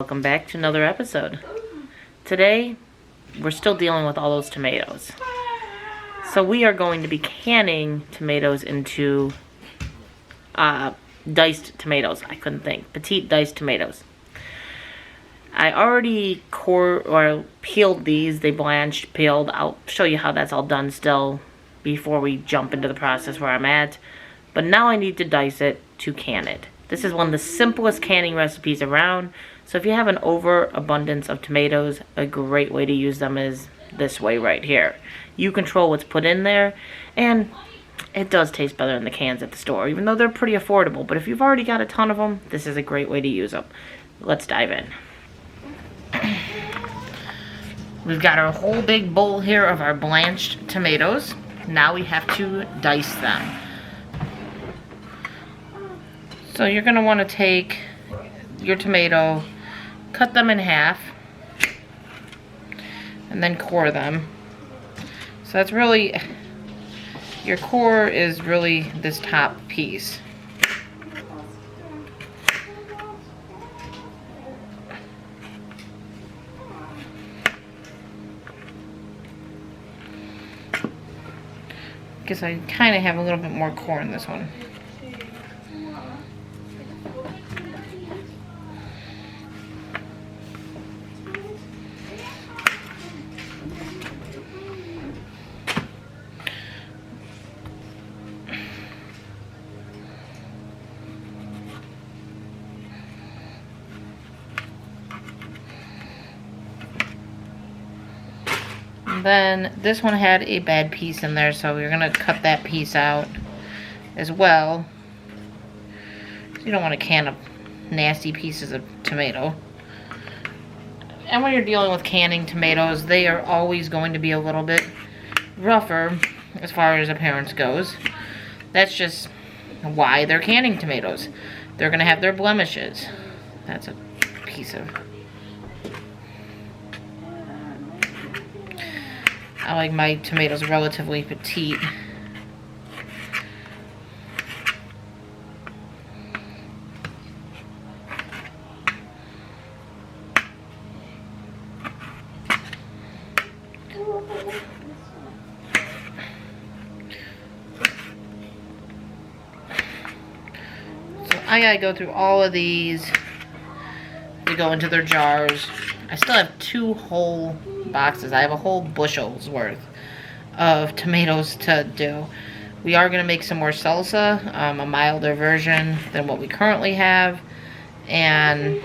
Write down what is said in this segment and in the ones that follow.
Welcome back to another episode. Today, we're still dealing with all those tomatoes. So we are going to be canning tomatoes into diced tomatoes. I couldn't think. Petite diced tomatoes. I already peeled these. They blanched, peeled. I'll show you how that's all done still before we jump into the process where I'm at. But now I need to dice it to can it. This is one of the simplest canning recipes around. So if you have an overabundance of tomatoes, a great way to use them is this way right here. You control what's put in there, and it does taste better in the cans at the store, even though they're pretty affordable. But if you've already got a ton of them, this is a great way to use them. Let's dive in. We've got our whole big bowl here of our blanched tomatoes. Now we have to dice them. So you're going to want to take your tomato, cut them in half, and then core them. So that's really, your core is really this top piece. Guess I kind of have a little bit more core in this one. Then this one had a bad piece in there, so we're going to cut that piece out as well. You don't want to can up nasty pieces of tomato. And when you're dealing with canning tomatoes, they are always going to be a little bit rougher as far as appearance goes. That's just why they're canning tomatoes. They're going to have their blemishes. That's a piece of... I like my tomatoes relatively petite. So I gotta go through all of these to go into their jars. I still have 2 whole boxes. I have a whole bushel's worth of tomatoes to do. We are going to make some more salsa, a milder version than what we currently have. And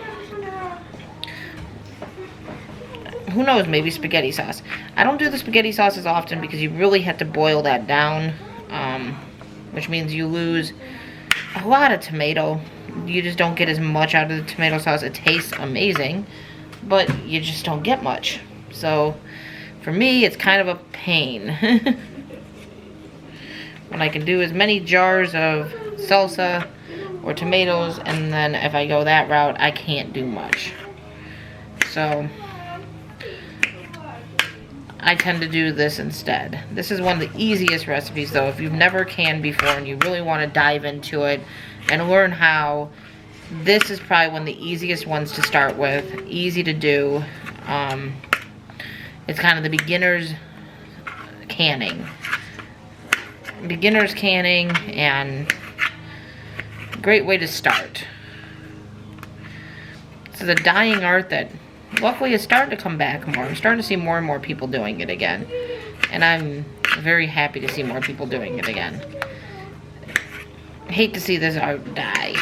who knows, maybe spaghetti sauce. I don't do the spaghetti sauce as often because you really have to boil that down, which means you lose a lot of tomato. You just don't get as much out of the tomato sauce. It tastes amazing, but you just don't get much. So for me, it's kind of a pain when I can do as many jars of salsa or tomatoes, and then if I go that route, I can't do much. So I tend to do this instead. This is one of the easiest recipes though. If you've never canned before and you really want to dive into it and learn how, this is probably one of the easiest ones to start with. Easy to do. It's kind of the beginner's canning. Beginner's canning, and great way to start. This is a dying art that luckily is starting to come back more. I'm starting to see more and more people doing it again. And I'm very happy to see more people doing it again. I hate to see this art die.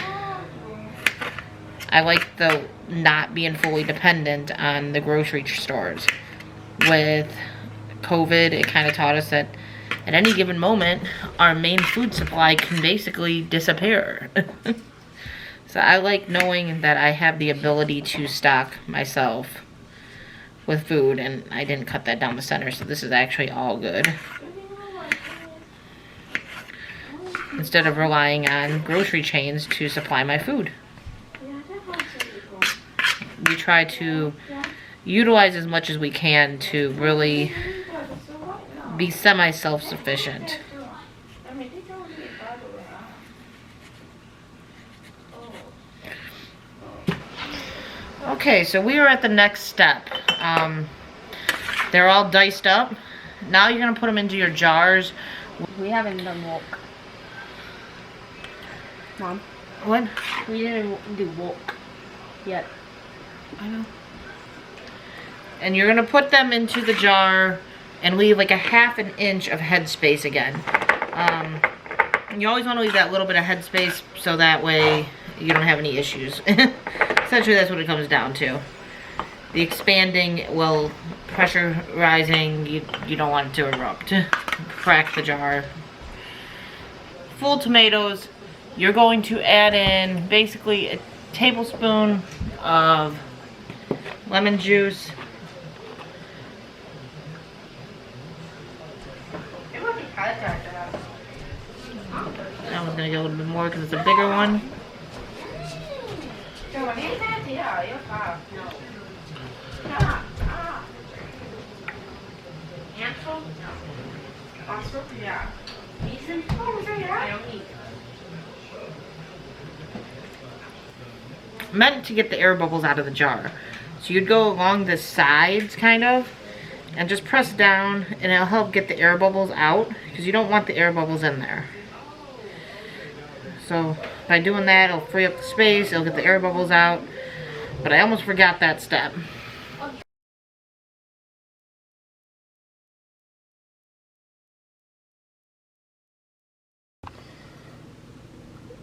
I like the not being fully dependent on the grocery stores. With COVID, it kind of taught us that at any given moment, our main food supply can basically disappear. So I like knowing that I have the ability to stock myself with food, and I didn't cut that down the center, so this is actually all good. Instead of relying on grocery chains to supply my food. We try to utilize as much as we can to really be semi-self-sufficient. Okay, so we are at the next step. They're all diced up. Now you're gonna put them into your jars. We haven't done walk. Mom. What? We didn't do walk yet. I know. And you're gonna put them into the jar and leave like a ½ an inch of headspace again. You always want to leave that little bit of headspace so that way you don't have any issues. Essentially, that's what it comes down to. The expanding, well, pressurizing, you don't want it to erupt. Crack the jar. Full tomatoes, you're going to add in basically a tablespoon of lemon juice. That one's gonna get a little bit more because it's a bigger one. Meant to get the air bubbles out of the jar. So you'd go along the sides, kind of, and just press down, and it'll help get the air bubbles out, because you don't want the air bubbles in there. So by doing that, it'll free up the space, it'll get the air bubbles out. But I almost forgot that step.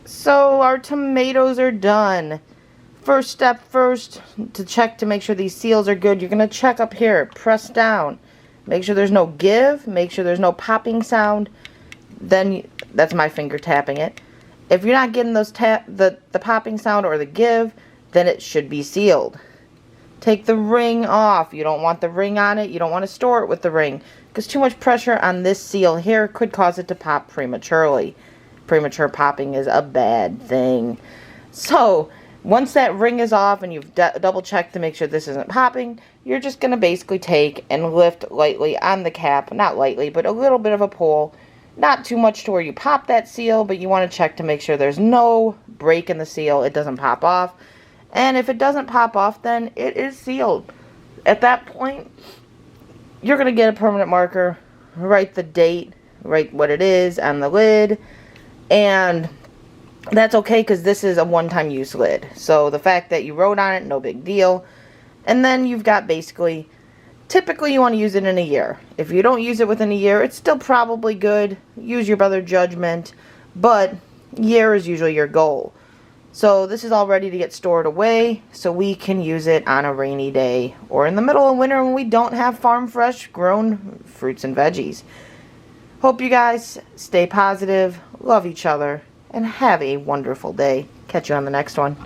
So our tomatoes are done. First step first, to check to make sure these seals are good, you're going to check up here, press down. Make sure there's no give, make sure there's no popping sound. Then, that's my finger tapping it. If you're not getting those the popping sound or the give, then it should be sealed. Take the ring off. You don't want the ring on it. You don't want to store it with the ring, because too much pressure on this seal here could cause it to pop prematurely. Premature popping is a bad thing. So once that ring is off and you've double checked to make sure this isn't popping, you're just going to basically take and lift lightly on the cap. Not lightly, but a little bit of a pull. Not too much to where you pop that seal, but you want to check to make sure there's no break in the seal. It doesn't pop off. And if it doesn't pop off, then it is sealed. At that point, you're going to get a permanent marker, write the date, write what it is on the lid, and that's okay because this is a one-time use lid. So the fact that you wrote on it, no big deal. And then you've got basically, typically you want to use it in a year. If you don't use it within a year, it's still probably good. Use your better judgment, but year is usually your goal. So this is all ready to get stored away so we can use it on a rainy day or in the middle of winter when we don't have farm fresh grown fruits and veggies. Hope you guys stay positive, love each other, and have a wonderful day. Catch you on the next one.